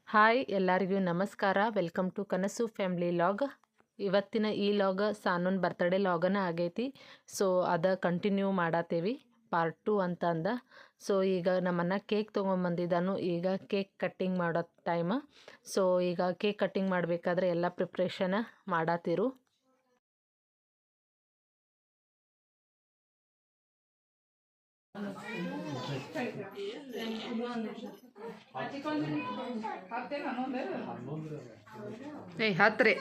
Hi ಎಲ್ಲರಿಗೂ ನಮಸ್ಕಾರ. Welcome to ಕನಸು ಫ್ಯಾಮಿಲಿ ಲಾಗ್. ಇವತ್ತಿನ ಈ ಲಾಗ್ ಸಾನೂನ್ ಬರ್ತ್ಡೇ ಲಾಗನ ಆಗೈತಿ. ಸೊ ಅದ ಕಂಟಿನ್ಯೂ ಮಾಡತ್ತೇವಿ ಪಾರ್ಟ್ 2 ಅಂತ ಅಂದ. ಸೊ ಈಗ ನಮ್ಮನ್ನ ಕೇಕ್ ತೊಗೊಂಬಂದಿದ್ದಾನು. ಈಗ ಕೇಕ್ ಕಟ್ಟಿಂಗ್ ಮಾಡೋ ಟೈಮ್. ಸೊ ಈಗ ಕೇಕ್ ಕಟ್ಟಿಂಗ್ ಮಾಡಬೇಕಾದ್ರೆ ಎಲ್ಲ ಪ್ರಿಪ್ರೇಷನ್ ಮಾಡತ್ತಿರು. ಹತ್ರಿ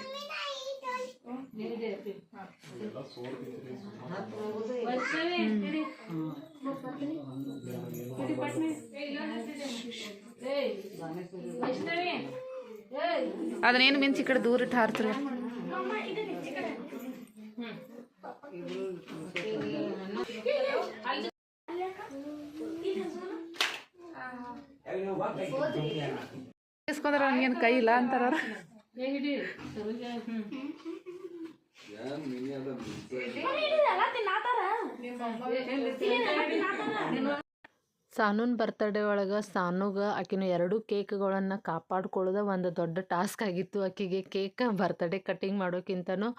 ಅದನ್ನೇನು ಮಿಂಚಿ ಕಡೆ ದೂರ ಇಟ್ಟು ಹಾರ್ತಿರ. ಇಸ್ಕೊಂಡ್ರ ಹಂಗೇನು ಕೈ ಇಲ್ಲ ಅಂತಾರ. ಸಾನೂನ್ ಬರ್ತ್ಡೇ ಒಳಗೆ ಸಾನುಗ ಆಕಿನ 2 ಕೇಕ್ಗಳನ್ನು ಕಾಪಾಡ್ಕೊಳ್ಳೋದು ಒಂದು ದೊಡ್ಡ ಟಾಸ್ಕ್ ಆಗಿತ್ತು. ಆಕಿಗೆ ಕೇಕ್ ಬರ್ತ್ಡೇ ಕಟ್ಟಿಂಗ್ ಮಾಡೋಕ್ಕಿಂತನೂ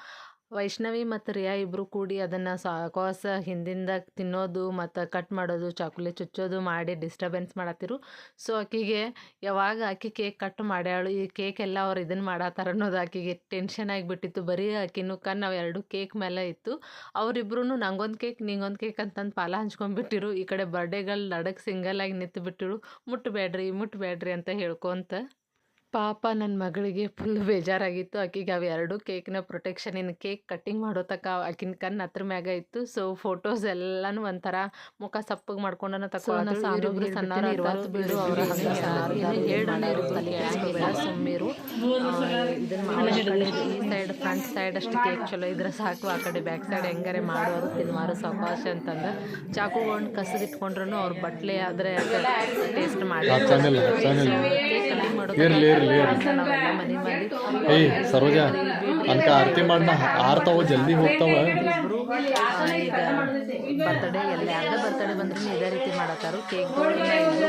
ವೈಷ್ಣವಿ ಮತ್ತು ರಿಯಾ ಇಬ್ಬರು ಕೂಡಿ ಅದನ್ನು ಸಾಕೋಸ ಹಿಂದಿಂದ ತಿನ್ನೋದು ಮತ್ತು ಕಟ್ ಮಾಡೋದು, ಚಾಕ್ಲೇಟ್ ಚುಚ್ಚೋದು ಮಾಡಿ ಡಿಸ್ಟರ್ಬೆನ್ಸ್ ಮಾಡತ್ತಿರು. ಸೊ ಆಕಿಗೆ ಯಾವಾಗ ಆಕಿ ಕೇಕ್ ಕಟ್ ಮಾಡ್ಯಾಳು, ಈ ಕೇಕ್ ಎಲ್ಲ ಅವ್ರು ಇದನ್ನು ಮಾಡತ್ತಾರ ಅನ್ನೋದು ಆಕಿಗೆ ಟೆನ್ಷನ್ ಆಗಿಬಿಟ್ಟಿತ್ತು. ಬರೀ ಆಕಿನೂ ನಾವು 2 ಕೇಕ್ ಮೇಲೆ ಇತ್ತು. ಅವರಿಬ್ರು ನಂಗೊಂದು ಕೇಕ್ ನಿಂಗೊಂದು ಕೇಕ್ ಅಂತಂದು ಪಾಲ ಹಂಚ್ಕೊಂಡ್ಬಿಟ್ಟಿರು. ಈ ಕಡೆ ಬರ್ಡೇಗಳು ನಡಕ್ಕೆ ಸಿಂಗಲಾಗಿ ನಿಂತು ಬಿಟ್ಟಿರು. ಮುಟ್ಟಬೇಡ್ರಿ ಅಂತ ಹೇಳ್ಕೊಂತ. ಪಾಪ ನನ್ನ ಮಗಳಿಗೆ ಫುಲ್ ಬೇಜಾರಾಗಿತ್ತು. ಆಕಿಗೆ ಅವು 2 ಕೇಕ್ನ ಪ್ರೊಟೆಕ್ಷನ್ ಇನ್ನು ಕೇಕ್ ಕಟ್ಟಿಂಗ್ ಮಾಡೋ ತಕ್ಕ ಆಕಿನ ಕಣ್ಣು ಹತ್ರ ಮ್ಯಾಗ ಇತ್ತು. ಸೊ ಫೋಟೋಸ್ ಎಲ್ಲನೂ ಒಂಥರ ಮುಖ ಸಪ್ಪಗೆ ಮಾಡ್ಕೊಂಡನ ತಕ್ಕೊಳ್ಳೋಣ. ಸಾನೊಬ್ರು ಸಣ್ಣ ಬಿಡು ಅವ್ರ ಸುಮ್ಮಿರು ಇದನ್ನ ಈ ಸೈಡ್ ಫ್ರಂಟ್ ಸೈಡ್ ಅಷ್ಟು ಕೇಕ್ ಚಲೋ ಇದ್ರೆ ಸಾಕು, ಆ ಕಡೆ ಬ್ಯಾಕ್ ಸೈಡ್ ಹೆಂಗಾರೆ ಮಾಡೋರು ತಿನ್ಮಾರು ಸಾವಕಾಶ ಅಂತಂದ್ರೆ ಚಾಕುಗೊಂಡು ಕಸದಿಟ್ಕೊಂಡ್ರು ಅವ್ರ ಬಟ್ಲೆ ಆದರೆ ಟೇಸ್ಟ್ ಮಾಡಿ ಕೇಕ್ ಕಟ್ಟಿಂಗ್ ಮಾಡೋದು ಸರೋಜ ಅಂತ ಆರತಿ ಮಾಡನ ಆರ್ತಾವ ಜಲ್ದಿ ಹೋಗ್ತಾವ. ಈಗ ಬರ್ತ್ಡೇ ಯಾರ್ದ ಬರ್ತ್ಡೇ ಬಂದ್ರೂ ಇದೇ ರೀತಿ ಮಾಡತ್ತಾರು. ಕೇಕ್ಗಳು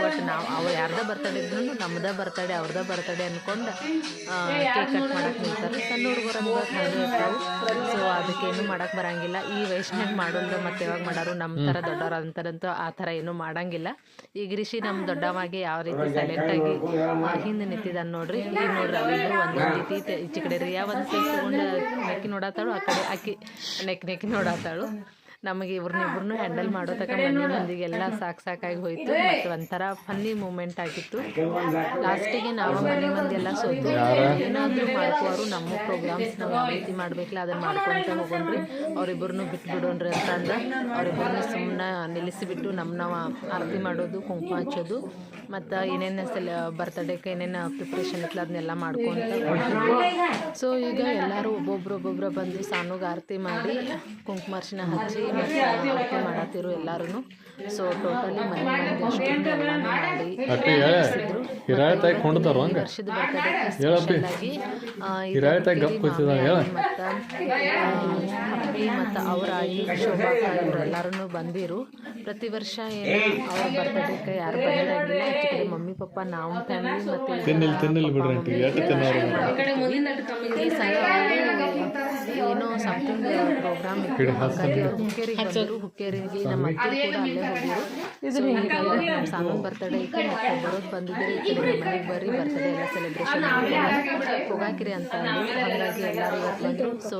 ಒಟ್ಟು ನಾವು ಅವ್ರು ಯಾರ್ದ ಬರ್ತ್ಡೇ ಇದ್ರು ನಮ್ದ ಬರ್ತ್ಡೇ ಅವ್ರದ ಬರ್ತ್ಡೇ ಅನ್ಕೊಂಡು ಕೇಕ್ ಕಟ್ ಮಾಡಕ್ಕೆ ನಿಲ್ತಾರೆ. ಸಣ್ಣ ಹುಡುಗರು ಇರ್ತಾವೆ. ಸೊ ಅದಕ್ಕೇನು ಮಾಡಕ್ಕೆ ಬರಂಗಿಲ್ಲ. ಈ ವಯಸ್ಸಿನಾಗ ಮಾಡೋದು ಮತ್ತೆ ಯಾವಾಗ ಮಾಡಾರು ನಮ್ಮ ಥರ ದೊಡ್ಡವ್ರು ಅಂತಾರಂತೂ ಆ ಥರ ಏನೂ ಮಾಡಂಗಿಲ್ಲ. ಈಗ ರಿಷಿ ನಮ್ಮ ದೊಡ್ಡವಾಗಿ ಯಾವ ರೀತಿ ಸೈಲೆಂಟಾಗಿ ಹಿಂದೆ ನಿಂತಿದ್ದಾನೆ ನೋಡ್ರಿ. ಈಗ ನೋಡ್ರಿ ಅಲ್ಲಿದ್ರು ಒಂದು ರೀತಿ ಈಚೆ ಕಡೆ ರಿಯಾ ಒಂದು ಕೇಕ್ ತೊಗೊಂಡು ನೆಕ್ಕಿ ನೋಡತ್ತಾಳು, ಆ ಕಡೆ ಆಕಿ ನೆಕ್ಕಿ ನೋಡತ್ತಾಳು. ನಮಗೆ ಇವ್ರನ್ನಿಬ್ರು ಹ್ಯಾಂಡಲ್ ಮಾಡೋ ತಕ್ಕ ಮಂದಿಗೆಲ್ಲ ಸಾಕಾಗಿ ಹೋಯಿತು. ಮತ್ತು ಒಂಥರ ಫನ್ನಿ ಮೂಮೆಂಟ್ ಆಗಿತ್ತು. ಲಾಸ್ಟಿಗೆ ನಾವು ಮಂದಿ ಎಲ್ಲ ಸೋತು ಏನಾದರೂ ಮಾಡ್ಕೋರು ನಮ್ಮ ಪ್ರೋಗ್ರಾಮ್ಸ್ ನಾವು ಯಾವ ರೀತಿ ಮಾಡ್ಬೇಕಲ್ಲ ಅದನ್ನು ಮಾಡ್ಕೊತ ಹೋಗೋಣ್ರಿ, ಅವ್ರಿಬ್ಬರನ್ನು ಬಿಟ್ಬಿಡೋಣ್ರಿ ಅಂತ ಅಂದ. ಅವ್ರಿಬ್ಬರನ್ನ ಸುಮ್ಮನೆ ನಿಲ್ಲಿಸಿಬಿಟ್ಟು ನಾವು ಆರತಿ ಮಾಡೋದು, ಕುಂಕುಮ ಹಚ್ಚೋದು ಮತ್ತು ಏನೇನು ಬರ್ತ್ಡೇಗೆ ಏನೇನು ಪ್ರಿಪ್ರೇಷನ್ ಇತ್ತಲ್ಲ ಅದನ್ನೆಲ್ಲ ಮಾಡ್ಕೊತ ಹೋಗ್ತಿದ್ವಿ. ಸೊ ಈಗ ಎಲ್ಲರೂ ಒಬ್ಬೊಬ್ರು ಬಂದು ಸಾನುಗೆ ಆರತಿ ಮಾಡಿ ಕುಂಕುಮ ಅರ್ಶಿನ ಹಚ್ಚಿ ಮತ್ತು ಆರತಿ ಮಾಡತ್ತಿರು ಎಲ್ಲರೂ. ಸೊ ಟೋಟಲಿ ಮನೆ ಎಲ್ಲಾನು ಮಾಡಿ ವರ್ಷದ ಬರ್ತ್ಡೇಗೆ ಸ್ಪೆಷಲಾಗಿ ಮತ್ತು ಹಪ್ಪಿ ಮತ್ತು ಅವರ ಆಯಿ ಶೋಭಾ ಇವರೆಲ್ಲರೂ ಬಂದಿರು. ಪ್ರತಿ ವರ್ಷ ಏನು ಅವ್ರ ಬರ್ತ್ಡೇಗೆ ಯಾರು ಬಂದಿರಂಗಿಲ್ಲ. ಆ್ಯಕ್ಚುಲಿ ಮಮ್ಮಿ ಪಪ್ಪ ನಾವು ಫ್ಯಾಮಿಲಿ ಮತ್ತು ಈ ಸಲ ಏನೋ ಸಮಥಿಂಗ್ ಪ್ರೋಗ್ರಾಮ್ ಇತ್ತು. ಹುಕ್ಕೇರಿಗೆ ನಮ್ಮ ಅತ್ತೆ ಕೂಡ ಅಲ್ಲೇ ಹೋಗಿರು. ಸೊ ಈಗ ನಮ್ಮ ಸಾನೂನ್ ಬರ್ತ್ಡೇ ಇತ್ತು ಮತ್ತು ಬರೋದು ಬಂದಿದ್ದರು. ಈ ಕಡೆ ಮನೆಗೆ ಬರ್ರಿ ಬರ್ತ್ಡೇ ಎಲ್ಲ ಸೆಲೆಬ್ರೇಷನ್ ಹೋಗಾಕಿರಿ ಅಂತ ಅಂದರು. ಹಾಗಾಗಿ ಎಲ್ಲರೂ ಬಂದರು. ಸೊ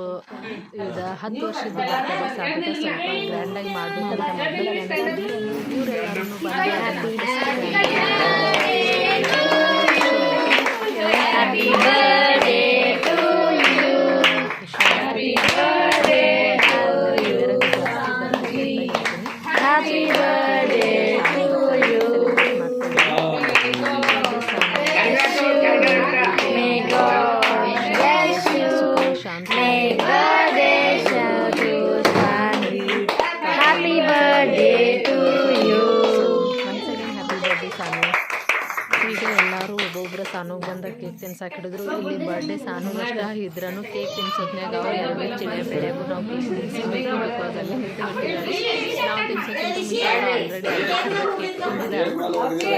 ಇದು 10 ವರ್ಷದ ಬರ್ತ್ಡೇ ಸಾಧ್ಯ ಸ್ವಲ್ಪ ಗ್ರ್ಯಾಂಡಾಗಿ ಮಾಡಬೇಕಂತ ಮೊದಲು ಇವರೆಲ್ಲರೂ ಬಂದು ಈಗ ಎಲ್ಲರೂ ಒಬ್ಬೊಬ್ಬರು ಸಾನುಗೆ ಬಂದ ಕೇಕ್ ತಿನ್ಸಕ್ಕೆ ಹಿಡಿದ್ರು. ಇಲ್ಲಿ ಬರ್ಡೇ ಸಾನುಗೆ ಅಷ್ಟ ಇದ್ರೂ ಕೇಕ್ ತಿನ್ಸೋದ್ನಾಗ ಅವ್ರು 2 ಚಿಡೆ ಬೆಳೆಗೂ ನಾವು ಕೇಕ್ ತಿನ್ನಿಸಬೇಕು. ಬಿಕಾಸ್ ಅಲ್ಲೇ ಬಿಟ್ಟಿದ್ದಾರೆ. ನಾವು ತಿನ್ಸೋಕ್ಕಿಂತ ಆಲ್ರೆಡಿ ಕೇಕ್ ತಿಂದಿದ್ದಾರೆ.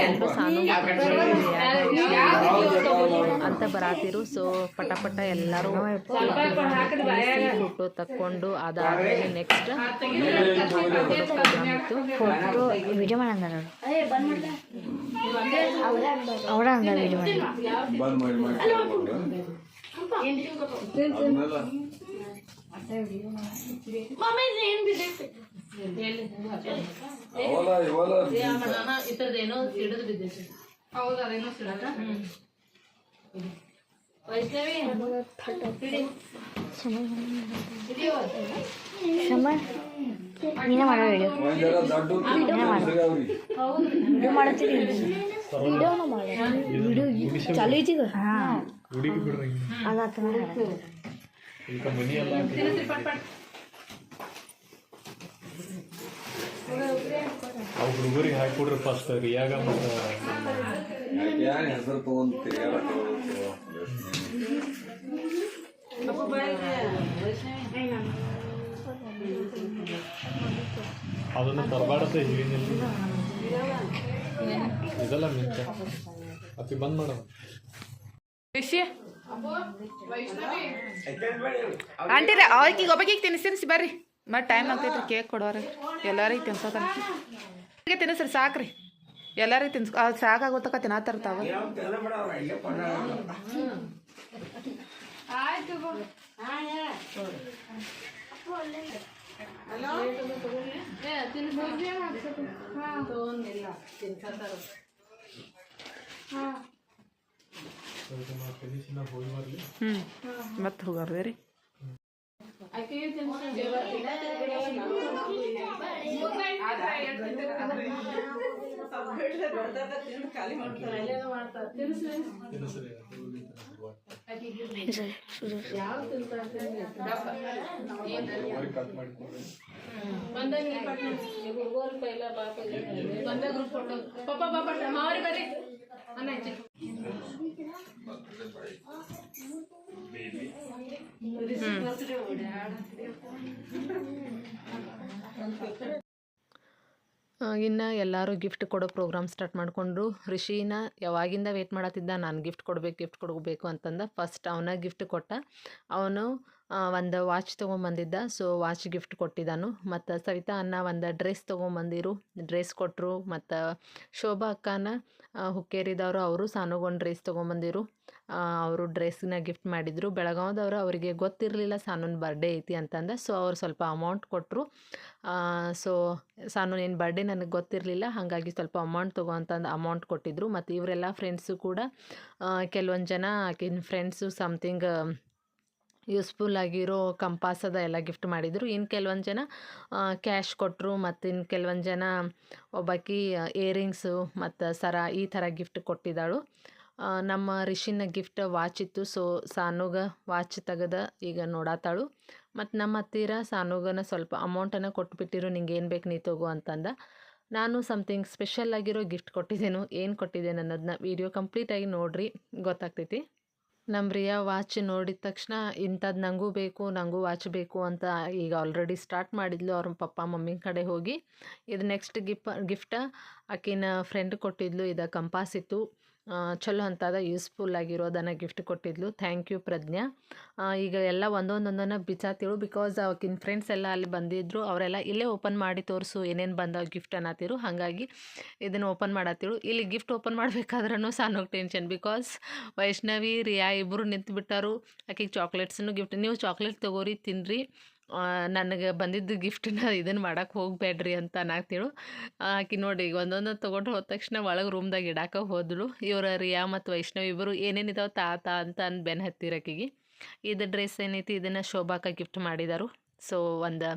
ಎಲ್ಲರೂ ಸಾನುಗೆ ಅಂತ ಬರಾತಿರು. ಸೊ ಪಟ ಎಲ್ಲರೂ ಫೋಟೋ ತಕ್ಕೊಂಡು ಅದಾದ್ಮೇಲೆ ನೆಕ್ಸ್ಟ್ ಪ್ರೋಗ್ರಾಮ್ ಇತ್ತು. ಫೋಟೋ ವಿಡಿಯೋ ಮಾಡಂದಾರ ಅವರ ಅಂದ ವಿಡಿಯೋ ಇತರದೇನೋ ಸಿಡಿದು ಬಿದ್ದೈತಿ. ಹೌದಾ ಅದೇನೋ ಸಿಡದ ವೈಷ್ಣವಿ ನೀನೇ ಮಾಡೋ ವಿಡಿಯೋ ವಿಡಿಯೋ ಮಾಡತ್ತೀರಿ ವಿಡಿಯೋನ ಮಾಡ ವಿಡಿಯೋ ಚಾಲು ಐತಿಗ ಹಾಂ ಅದಾತ ಅವು ಹುಡುಗರಿಗೆ ಹಾಕಿಕೊಡ್ರಿ ಫಸ್ಟ್ ರಿಯಾಗ ಮತ್ತು ಹೆಸರು ತಗೊಂತೀರಿ ಅದನ್ನು ತರಬಾರ್ದು ಹೇಳಿನಿಲ್ಲ ಇದೆಲ್ಲ ಮಿಂಚ ಅತಿ ಬಂದ್ ಮಾಡೋ ಆಂಟಿ ಆಕಿಗೆ ಒಬ್ಬಾಕಿಗೆ ತಿನ್ನಿಸಿ ಬರ್ರಿ ಮತ್ತೆ ಟೈಮ್ ಆಗ್ತೈತ್ರಿ ಕೇಕ್ ಕೊಡೋರಿ ಎಲ್ಲರಿಗೆ ತಿನ್ಸೋತಾರ ತಿನ್ನಿಸ್ರಿ ಸಾಕ್ರಿ ಎಲ್ಲರಿಗೆ ತಿನ್ಸ್ ಸಾಕಾಗೋತಕ ತಿನ್ನತ್ತಾರ ತಾವ ಮತ್ತೆ ಹೋಗಾರ್ದೆ ರೀ ಇನ್ನು ಎಲ್ಲರೂ ಗಿಫ್ಟ್ ಕೊಡೋ ಪ್ರೋಗ್ರಾಮ್ ಸ್ಟಾರ್ಟ್ ಮಾಡಿಕೊಂಡ್ರು. ರಿಷಿನ ಯಾವಾಗಿಂದ ವೇಟ್ ಮಾಡತ್ತಿದ್ದ, ನಾನು ಗಿಫ್ಟ್ ಕೊಡಬೇಕು ಅಂತಂದ. ಫಸ್ಟ್ ಅವನ ಗಿಫ್ಟ್ ಕೊಟ್ಟ. ಅವನು ಒಂದು ವಾಚ್ ತೊಗೊಂಬಂದಿದ್ದ. ಸೊ ವಾಚ್ ಗಿಫ್ಟ್ ಕೊಟ್ಟಿದ್ದಾನು. ಮತ್ತು ಸವಿತಾ ಅನ್ನ ಒಂದು ಡ್ರೆಸ್ ತೊಗೊಂಬಂದಿರು, ಡ್ರೆಸ್ ಕೊಟ್ಟರು. ಮತ್ತು ಶೋಭಾ ಅಕ್ಕನ ಹುಕ್ಕೇರಿದವರು ಅವರು ಸಾನುಗೊಂದು ಡ್ರೆಸ್ ತೊಗೊಂಬಂದಿರು. ಅವರು ಡ್ರೆಸ್ನ ಗಿಫ್ಟ್ ಮಾಡಿದರು. ಬೆಳಗಾವ್ದವರು ಅವರಿಗೆ ಗೊತ್ತಿರಲಿಲ್ಲ ಸಾನುನ ಬರ್ಡೇ ಐತಿ ಅಂತಂದ. ಸೊ ಅವ್ರು ಸ್ವಲ್ಪ ಅಮೌಂಟ್ ಕೊಟ್ಟರು. ಸೊ ಸಾನು ನಿನ್ನ ಬರ್ಡೇ ನನಗೆ ಗೊತ್ತಿರಲಿಲ್ಲ, ಹಾಗಾಗಿ ಸ್ವಲ್ಪ ಅಮೌಂಟ್ ತೊಗೊ ಅಂತಂದು ಅಮೌಂಟ್ ಕೊಟ್ಟಿದ್ದರು. ಮತ್ತು ಇವರೆಲ್ಲ ಫ್ರೆಂಡ್ಸು ಕೂಡ ಕೆಲವೊಂದು ಜನ ಆಕಿನ ಫ್ರೆಂಡ್ಸು ಸಮಥಿಂಗ್ ಯೂಸ್ಫುಲ್ ಆಗಿರೋ ಕಂಪಾಸ್ ಅದ ಎಲ್ಲ ಗಿಫ್ಟ್ ಮಾಡಿದರು. ಇನ್ನು ಕೆಲವೊಂದು ಜನ ಕ್ಯಾಶ್ ಕೊಟ್ಟರು. ಮತ್ತು ಇನ್ನು ಕೆಲವೊಂದು ಜನ ಒಬ್ಬಾಕಿ ಇಯರಿಂಗ್ಸು ಮತ್ತು ಸರ ಈ ಥರ ಗಿಫ್ಟ್ ಕೊಟ್ಟಿದ್ದಾಳು. ನಮ್ಮ ರಿಷಿನ ಗಿಫ್ಟ್ ವಾಚ್ ಇತ್ತು. ಸೊ ಸಾನುಗ ವಾಚ್ ತೆಗೆದ ಈಗ ನೋಡತ್ತಾಳು. ಮತ್ತು ನಮ್ಮ ಹತ್ತಿರ ಸಾನುಗನ ಸ್ವಲ್ಪ ಅಮೌಂಟನ್ನು ಕೊಟ್ಬಿಟ್ಟಿರು, ನಿಂಗೆ ಏನು ಬೇಕು ನೀ ತಗೋ ಅಂತಂದ. ನಾನು ಸಮಥಿಂಗ್ ಸ್ಪೆಷಲ್ ಆಗಿರೋ ಗಿಫ್ಟ್ ಕೊಟ್ಟಿದ್ದೇನು, ಏನು ಕೊಟ್ಟಿದ್ದೇನೆ ಅನ್ನೋದನ್ನ ವಿಡಿಯೋ ಕಂಪ್ಲೀಟಾಗಿ ನೋಡಿರಿ, ಗೊತ್ತಾಗ್ತೈತಿ. ನಮ್ಮ ರಿಯಾ ವಾಚ್ ನೋಡಿದ ತಕ್ಷಣ ಇಂಥದ್ದು ನನಗೂ ವಾಚ್ ಬೇಕು ಅಂತ ಈಗ ಆಲ್ರೆಡಿ ಸ್ಟಾರ್ಟ್ ಮಾಡಿದ್ಲು. ಅವ್ರ ಪಪ್ಪ ಮಮ್ಮಿ ಕಡೆ ಹೋಗಿ. ಇದು ನೆಕ್ಸ್ಟ್ ಗಿಫ್ಟ ಆಕಿನ ಫ್ರೆಂಡ್ ಕೊಟ್ಟಿದ್ಲು. ಇದು ಕಂಪಾಸ್ ಇತ್ತು, ಚಲೋ ಅಂತದ ಯೂಸ್ಫುಲ್ ಆಗಿರೋದನ್ನು ಗಿಫ್ಟ್ ಕೊಟ್ಟಿದ್ಲು. ಥ್ಯಾಂಕ್ ಯು ಪ್ರಜ್ಞಾ. ಈಗ ಎಲ್ಲ ಒಂದೊಂದೊಂದನ್ನು ಬಿಚ್ಚಾತಿಳು, ಬಿಕಾಸ್ ಅವಕಿನ ಫ್ರೆಂಡ್ಸ್ ಎಲ್ಲ ಅಲ್ಲಿ ಬಂದಿದ್ದರು. ಅವರೆಲ್ಲ ಇಲ್ಲೇ ಓಪನ್ ಮಾಡಿ ತೋರಿಸು ಏನೇನು ಬಂದವು ಗಿಫ್ಟ್ ಅನ್ನತ್ತಿರು. ಹಾಗಾಗಿ ಇದನ್ನು ಓಪನ್ ಮಾಡತ್ತಿಳು. ಇಲ್ಲಿ ಗಿಫ್ಟ್ ಓಪನ್ ಮಾಡಬೇಕಾದ್ರೂ ಸಾನೋಗಿ ಟೆನ್ಷನ್, ಬಿಕಾಸ್ ವೈಷ್ಣವಿ ರಿಯಾ ಇಬ್ಬರು ನಿಂತುಬಿಟ್ಟಾರು. ಆಕೆಗೆ ಚಾಕ್ಲೇಟ್ಸನ್ನು ಗಿಫ್ಟ್, ನೀವು ಚಾಕ್ಲೇಟ್ ತೊಗೋರಿ ತಿನ್ನಿರಿ, ನನಗೆ ಬಂದಿದ್ದು ಗಿಫ್ಟನ್ನ ಇದನ್ನು ಮಾಡೋಕ್ಕೆ ಹೋಗಬೇಡ್ರಿ ಅಂತ ಅನ್ನತ್ತಿಳು. ಆಕೆ ನೋಡಿ ಈಗ ಒಂದೊಂದು ತೊಗೊಂಡು ಹೋದ ತಕ್ಷಣ ಒಳಗೆ ರೂಮ್ದಾಗ ಇಡಾಕ ಹೋದಳು. ಇವರು ರಿಯಾ ಮತ್ತು ವೈಷ್ಣವಿ ಇಬ್ಬರು ಏನೇನಿದಾವೆ ತಾತ ಅಂತ ಅಂದು ಬೆನ್ನು ಹತ್ತಿರಕಿಗೆ. ಇದು ಡ್ರೆಸ್ ಏನೈತಿ ಇದನ್ನು ಶೋಭಾಕ ಗಿಫ್ಟ್ ಮಾಡಿದರು. ಸೊ ಒಂದು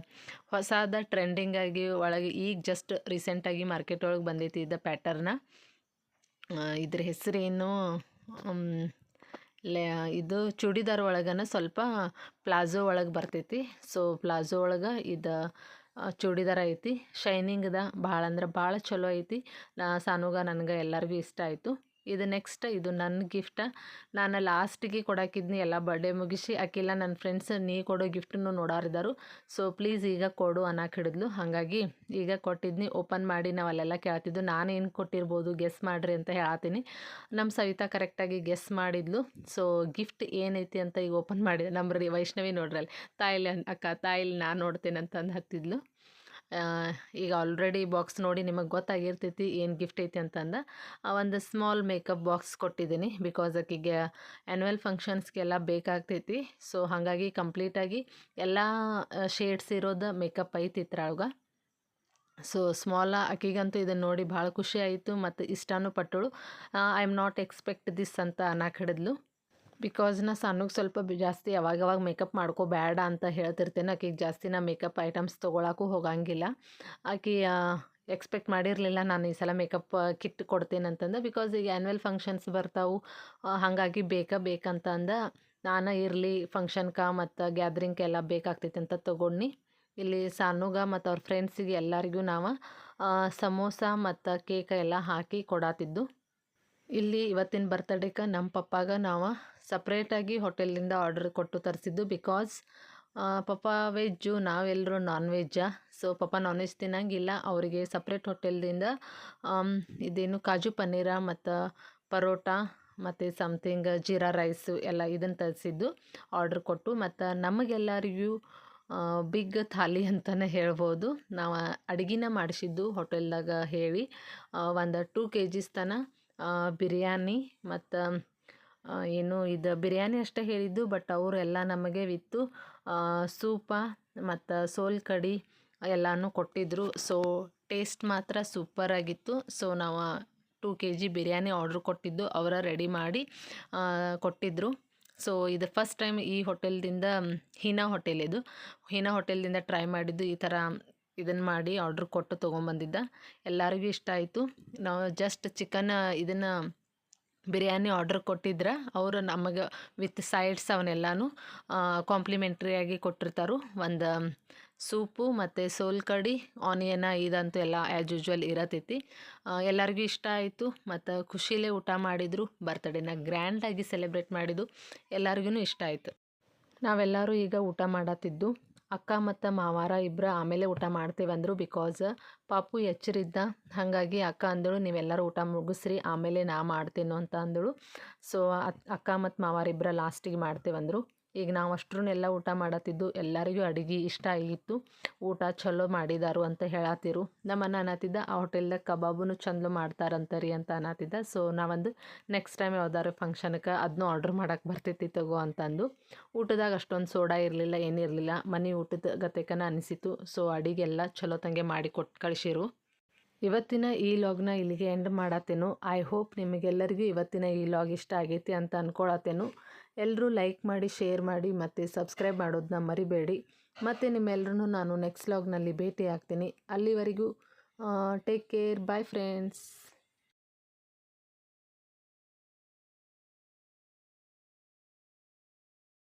ಹೊಸದ ಟ್ರೆಂಡಿಂಗ್ ಆಗಿ ಒಳಗೆ ಈಗ ಜಸ್ಟ್ ರೀಸೆಂಟಾಗಿ ಮಾರ್ಕೆಟ್ ಒಳಗೆ ಬಂದೈತಿ ಇದು ಪ್ಯಾಟರ್ನ. ಇದ್ರ ಹೆಸರೇನು, ಇದು ಚೂಡಿದಾರ್ ಒಳಗನ ಸ್ವಲ್ಪ ಪ್ಲಾಜೋ ಒಳಗೆ ಬರ್ತೈತಿ. ಸೊ ಪ್ಲಾಜೋ ಒಳಗೆ ಇದು ಚೂಡಿದಾರ ಐತಿ, ಶೈನಿಂಗ್ದ ಭಾಳ ಅಂದ್ರೆ ಭಾಳ ಚಲೋ ಐತಿ. ಸಾನುಗ ನನಗೆ ಎಲ್ಲರಿಗೂ ಇಷ್ಟ ಆಯಿತು. ಇದು ನೆಕ್ಸ್ಟ್ ಇದು ನನ್ನ ಗಿಫ್ಟ. ನಾನು ಲಾಸ್ಟಿಗೆ ಕೊಡಾಕಿದ್ನಿ ಎಲ್ಲ ಬರ್ಡೇ ಮುಗಿಸಿ. ಆಕಿಲ್ಲ ನನ್ನ ಫ್ರೆಂಡ್ಸ್ ನೀ ಕೊಡೋ ಗಿಫ್ಟನ್ನು ನೋಡಾರಿದ್ದಾರು. ಸೊ ಪ್ಲೀಸ್ ಈಗ ಕೊಡು ಅನ್ನಕ್ಕೆ ಹಿಡಿದ್ಲು. ಹಾಗಾಗಿ ಈಗ ಕೊಟ್ಟಿದ್ನಿ. ಓಪನ್ ಮಾಡಿ ನಾವು ಅಲ್ಲೆಲ್ಲ ಕೇಳ್ತಿದ್ದು ನಾನು ಏನು ಕೊಟ್ಟಿರ್ಬೋದು ಗೆಸ್ ಮಾಡಿರಿ ಅಂತ ಹೇಳ್ತೀನಿ. ನಮ್ಮ ಸವಿತಾ ಕರೆಕ್ಟಾಗಿ ಗೆಸ್ ಮಾಡಿದ್ಲು. ಸೊ ಗಿಫ್ಟ್ ಏನೈತಿ ಅಂತ ಈಗ ಓಪನ್ ಮಾಡಿದೆ. ನಮ್ಮ ವೈಷ್ಣವಿ ನೋಡ್ರಿ ಅಲ್ಲಿ ತಾಯಿಲಿ ಅಕ್ಕ ತಾಯಿಲಿ ನಾನು ನೋಡ್ತೇನೆ ಅಂತಂದು ಹತ್ತಿದ್ಲು. ಈಗ ಆಲ್ರೆಡಿ ಬಾಕ್ಸ್ ನೋಡಿ ನಿಮಗೆ ಗೊತ್ತಾಗಿರ್ತೈತಿ ಏನು ಗಿಫ್ಟ್ ಐತಿ ಅಂತಂದು. ಒಂದು ಸ್ಮಾಲ್ ಮೇಕಪ್ ಬಾಕ್ಸ್ ಕೊಟ್ಟಿದ್ದೀನಿ. ಬಿಕಾಸ್ ಆಕಿಗೆ ಆ್ಯನ್ಯುವಲ್ ಫಂಕ್ಷನ್ಸ್ಗೆಲ್ಲ ಬೇಕಾಗ್ತೈತಿ. ಸೊ ಹಾಗಾಗಿ ಕಂಪ್ಲೀಟಾಗಿ ಎಲ್ಲ ಶೇಡ್ಸ್ ಇರೋದು ಮೇಕಪ್ ಐತಿ ಇದ್ರೊಳಗೆ. ಸೊ ಸ್ಮಾಲ ಆಕಿಗಂತೂ ಇದನ್ನು ನೋಡಿ ಭಾಳ ಖುಷಿ ಆಯಿತು ಮತ್ತು ಇಷ್ಟನೂ ಪಟ್ಟಳು. I am not expect this ಅಂತ ಅನ್ನಕ್ಕೆ ಹಿಡಿದ್ಲು. ಬಿಕಾಸ್ ನಾ ಸಣ್ಣಗೆ ಸ್ವಲ್ಪ ಜಾಸ್ತಿ ಅವಾಗವಾಗ ಮೇಕಪ್ ಮಾಡ್ಕೋಬೇಡ ಅಂತ ಹೇಳ್ತಿರ್ತೇನೆ. ಆಕಿಗೆ ಜಾಸ್ತಿ ನಾ ಮೇಕಪ್ ಐಟಮ್ಸ್ ತೊಗೊಳಕ್ಕೂ ಹೋಗಂಗಿಲ್ಲ. ಆಕಿ ಎಕ್ಸ್ಪೆಕ್ಟ್ ಮಾಡಿರಲಿಲ್ಲ ನಾನು ಈ ಸಲ ಮೇಕಪ್ ಕಿಟ್ ಕೊಡ್ತೇನೆ ಅಂತಂದು. ಬಿಕಾಸ್ ಈಗ ಆ್ಯನ್ಯುವಲ್ ಫಂಕ್ಷನ್ಸ್ ಬರ್ತಾವೆ, ಹಾಗಾಗಿ ಬೇಕಂತಂದ ನಾನು ಇರಲಿ ಫಂಕ್ಷನ್ಗೆ ಮತ್ತು ಗ್ಯಾದ್ರಿಂಗ್ಗೆಲ್ಲ ಬೇಕಾಗ್ತೈತೆ ಅಂತ ತೊಗೊಂಡು ಇಲ್ಲಿ ಸಾನುಗ ಮತ್ತು ಅವ್ರ ಫ್ರೆಂಡ್ಸಿಗೆ ಎಲ್ಲರಿಗೂ ನಾವು ಸಮೋಸ ಮತ್ತು ಕೇಕ್ ಎಲ್ಲ ಹಾಕಿ ಕೊಡಾತಿದ್ದು. ಇಲ್ಲಿ ಇವತ್ತಿನ ಬರ್ತಡೇಗೆ ನಮ್ಮ ಪಪ್ಪಾಗ ನಾವು ಸಪ್ರೇಟಾಗಿ ಹೋಟೆಲಿಂದ ಆರ್ಡರ್ ಕೊಟ್ಟು ತರಿಸಿದ್ದು. ಬಿಕಾಸ್ ಪಪ್ಪ ವೆಜ್ಜು, ನಾವೆಲ್ಲರೂ ನಾನ್ ವೆಜ್ಜಾ. ಸೊ ಪಪ್ಪ ನಾನ್ ವೆಜ್ ತಿನ್ನಂಗಿಲ್ಲ. ಅವರಿಗೆ ಸಪ್ರೇಟ್ ಹೋಟೆಲ್ದಿಂದ ಇದೇನು ಕಾಜು ಪನ್ನೀರ ಮತ್ತು ಪರೋಟ ಮತ್ತು ಸಮಥಿಂಗ್ ಜೀರಾ ರೈಸು ಎಲ್ಲ ಇದನ್ನು ತರಿಸಿದ್ದು ಆರ್ಡ್ರ್ ಕೊಟ್ಟು. ಮತ್ತು ನಮಗೆಲ್ಲರಿಗೂ ಬಿಗ್ ಥಾಲಿ ಅಂತಲೇ ಹೇಳ್ಬೋದು. ನಾವು ಅಡುಗೆನ ಮಾಡಿಸಿದ್ದು ಹೋಟೆಲ್ದಾಗ ಹೇಳಿ. ಒಂದು 2 kgs ತನಕ ಬಿರಿಯಾನಿ ಮತ್ತು ಏನು ಇದು ಬಿರಿಯಾನಿ ಅಷ್ಟೇ ಹೇಳಿದ್ದು. ಬಟ್ ಅವರೆಲ್ಲ ನಮಗೆ ವಿತ್ತು ಸೂಪ ಮತ್ತು ಸೋಲ್ ಕಡಿ ಎಲ್ಲನೂ ಕೊಟ್ಟಿದ್ದರು. ಸೊ ಟೇಸ್ಟ್ ಮಾತ್ರ ಸೂಪರಾಗಿತ್ತು. ಸೊ ನಾವು 2 kg ಬಿರಿಯಾನಿ ಆರ್ಡ್ರ್ ಕೊಟ್ಟಿದ್ದು ಅವರ ರೆಡಿ ಮಾಡಿ ಕೊಟ್ಟಿದ್ದರು. ಸೊ ಇದು ಫಸ್ಟ್ ಟೈಮ್ ಈ ಹೋಟೆಲ್ದಿಂದ ಹೀನಾ ಹೋಟೆಲ್ ಇದು ಹೀನಾ ಹೋಟೆಲ್ದಿಂದ ಟ್ರೈ ಮಾಡಿದ್ದು. ಈ ಥರ ಇದನ್ನು ಮಾಡಿ ಆರ್ಡ್ರ್ ಕೊಟ್ಟು ತೊಗೊಂಬಂದಿದ್ದ. ಎಲ್ಲರಿಗೂ ಇಷ್ಟ ಆಯಿತು. ನಾವು ಜಸ್ಟ್ ಚಿಕನ್ ಇದನ್ನು ಬಿರಿಯಾನಿ ಆರ್ಡ್ರ್ ಕೊಟ್ಟಿದ್ರೆ ಅವರು ನಮಗೆ ವಿತ್ ಸೈಡ್ಸ್ ಅವನ್ನೆಲ್ಲನೂ ಕಾಂಪ್ಲಿಮೆಂಟ್ರಿಯಾಗಿ ಕೊಟ್ಟಿರ್ತಾರೆ. ಒಂದು ಸೂಪು ಮತ್ತು ಸೋಲ್ ಕಡಿ ಆನಿಯನ ಇದಂತೂ ಎಲ್ಲ ಆ್ಯಸ್ ಯೂಶ್ವಲ್ ಇರತೈತಿ. ಎಲ್ಲರಿಗೂ ಇಷ್ಟ ಆಯಿತು ಮತ್ತು ಖುಷಿಲೇ ಊಟ ಮಾಡಿದರು. ಬರ್ತ್ಡೇನ ಗ್ರ್ಯಾಂಡಾಗಿ ಸೆಲೆಬ್ರೇಟ್ ಮಾಡಿದ್ದು ಎಲ್ಲರಿಗೂ ಇಷ್ಟ ಆಯಿತು. ನಾವೆಲ್ಲರೂ ಈಗ ಊಟ ಮಾಡತ್ತಿದ್ದು. ಅಕ್ಕ ಮತ್ತು ಮಾವಾರ ಇಬ್ಬರು ಆಮೇಲೆ ಊಟ ಮಾಡ್ತೇವಂದರು. ಬಿಕಾಸ್ ಪಾಪು ಎಚ್ಚರಿದ್ದ. ಹಾಗಾಗಿ ಅಕ್ಕ ಅಂದಳು ನೀವೆಲ್ಲರೂ ಊಟ ಮುಗಿಸ್ರಿ ಆಮೇಲೆ ನಾ ಮಾಡ್ತೇನೋ ಅಂತ ಅಂದಳು. ಸೊ ಅಕ್ಕ ಮತ್ತು ಮಾವಾರ ಇಬ್ಬರು ಲಾಸ್ಟಿಗೆ ಮಾಡ್ತೇವಂದರು. ಈಗ ನಾವು ಅಷ್ಟ್ರನ್ನೆಲ್ಲ ಊಟ ಮಾಡತ್ತಿದ್ದು. ಎಲ್ಲರಿಗೂ ಅಡುಗೆ ಇಷ್ಟ ಆಗಿತ್ತು. ಊಟ ಚಲೋ ಮಾಡಿದಾರು ಅಂತ ಹೇಳತ್ತಿರು. ನಮ್ಮನ್ನ ಅನ್ನತ್ತಿದ್ದ ಆ ಹೋಟೆಲ್ದಾಗ ಕಬಾಬೂ ಚಂದ ಮಾಡ್ತಾರಂತರಿ ಅಂತ ಅನ್ನತ್ತಿದ್ದ. ಸೊ ನಾವೊಂದು ನೆಕ್ಸ್ಟ್ ಟೈಮ್ ಯಾವ್ದಾದ್ರು ಫಂಕ್ಷನ್ಗೆ ಅದನ್ನೂ ಆರ್ಡ್ರ್ ಮಾಡೋಕ್ಕೆ ಬರ್ತೈತಿ ತಗೋ ಅಂತಂದು. ಊಟದಾಗ ಅಷ್ಟೊಂದು ಸೋಡಾ ಇರಲಿಲ್ಲ, ಏನಿರಲಿಲ್ಲ. ಮನೆ ಊಟದ ಗತೆಕನ ಅನಿಸಿತು. ಸೊ ಅಡುಗೆಲ್ಲ ಚಲೋ ತಂಗೆ ಮಾಡಿ ಕೊಟ್ಟು ಕಳಿಸಿರು. ಇವತ್ತಿನ ಈ ಲಾಗ್ನ ಇಲ್ಲಿಗೆ ಎಂಡ್ ಮಾಡತ್ತೇನು. ಐ ಹೋಪ್ ನಿಮಗೆಲ್ಲರಿಗೂ ಇವತ್ತಿನ ಈ ಲಾಗ್ ಇಷ್ಟ ಆಗೈತಿ ಅಂತ ಅಂದ್ಕೊಳತ್ತೇನು. ಎಲ್ಲರೂ ಲೈಕ್ ಮಾಡಿ, ಶೇರ್ ಮಾಡಿ ಮತ್ತು ಸಬ್ಸ್ಕ್ರೈಬ್ ಮಾಡೋದನ್ನ ಮರಿಬೇಡಿ. ಮತ್ತು ನಿಮ್ಮೆಲ್ಲರೂ ನಾನು ನೆಕ್ಸ್ಟ್ ಲಾಗ್ನಲ್ಲಿ ಭೇಟಿ ಆಗ್ತೀನಿ. ಅಲ್ಲಿವರೆಗೂ ಟೇಕ್ ಕೇರ್. Bye friends.